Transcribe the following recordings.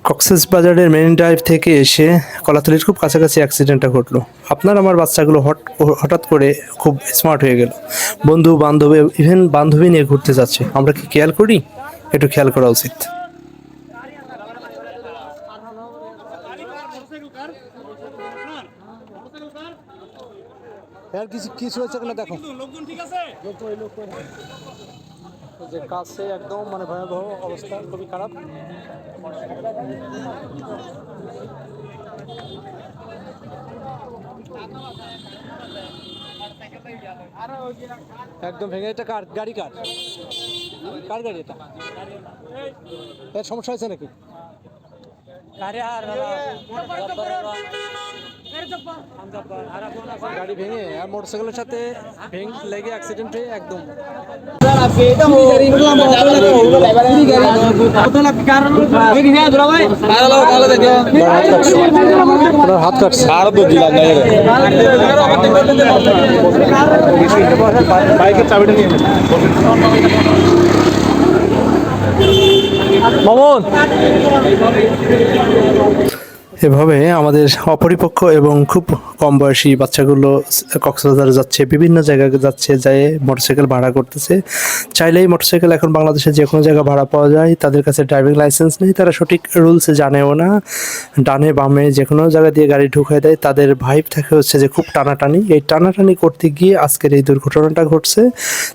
কক্সবাজারের marine drive থেকে এসে কলাতলির খুব কাছাকাছি অ্যাক্সিডেন্টটা ঘটলো। আপনার আমার বাচ্চাগুলো হঠাৎ করে খুব স্মার্ট হয়ে গেল, বন্ধু বান্ধব ইভেন বান্ধবী নিয়ে ঘুরতে যাচ্ছে। আমরা কি খেয়াল করি? একটু খেয়াল করা উচিত। কিছু হয়েছে কিনা দেখো, যে কাছে একদম মানে ভয়াবহ অবস্থা, খুবই খারাপ। একদম ভেঙে। এটা কার গাড়ি? কার গাড়ি এটা? এর সমস্যা হয়েছে নাকি? গাড়ি ভেঙে আর মোটরসাইকেলের সাথে লেগে অ্যাক্সিডেন্ট হয়ে একদম হাত কাটছে। বাইকের চাবিটা নিয়ে মামুন। এভাবে আমাদের অপরিপক্ক এবং খুব কম বয়সী বাচ্চাগুলো কক্সবাজার যাচ্ছে, বিভিন্ন জায়গায় যাচ্ছে, যেয়ে মোটরসাইকেল ভাড়া করতেছে। চাইলেই মোটরসাইকেল এখন বাংলাদেশে যে কোনো জায়গায় ভাড়া পাওয়া যায়। তাদের কাছে ড্রাইভিং লাইসেন্স নেই, তারা সঠিক রুলস জানেও না। ডানে বামে যে কোনো জায়গা দিয়ে গাড়ি ঢুকায় দেয়। তাদের ভাইব থাকে হচ্ছে যে খুব টানাটানি। এই টানাটানি করতে গিয়ে আজকের এই দুর্ঘটনাটা ঘটছে।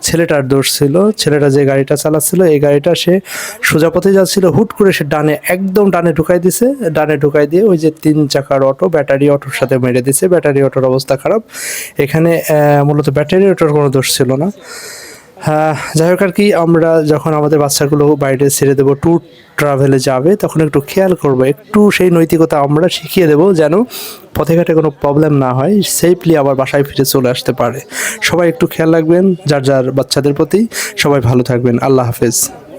ছেলেটার দোষ ছিল। ছেলেটা যে গাড়িটা চালাচ্ছিল, এই গাড়িটা সে সোজা পথে যাচ্ছিল, হুট করে সে একদম ডানে ঢুকাই দিছে। ডানে ঢুকাই দিয়ে ওই যে 3 চাকার অটো, ব্যাটারি অটোর সাথে মেরে দিছে। ব্যাটারি অটোর অবস্থা খারাপ। এখানে মূলত ব্যাটারি অটোর কোনো দোষ ছিল না। যাই হোক আর কি, আমরা যখন আমাদের বাচ্চাগুলো বাইরে ছেড়ে দেবো, ট্যুর ট্রাভেলে যাবে, তখন একটু খেয়াল করবো, একটু সেই নৈতিকতা আমরা শিখিয়ে দেবো, যেন পথে ঘাটে কোনো প্রবলেম না হয়, সেফলি আবার বাসায় ফিরে চলে আসতে পারে। সবাই একটু খেয়াল রাখবেন যার যার বাচ্চাদের প্রতি। সবাই ভালো থাকবেন। আল্লাহ হাফেজ।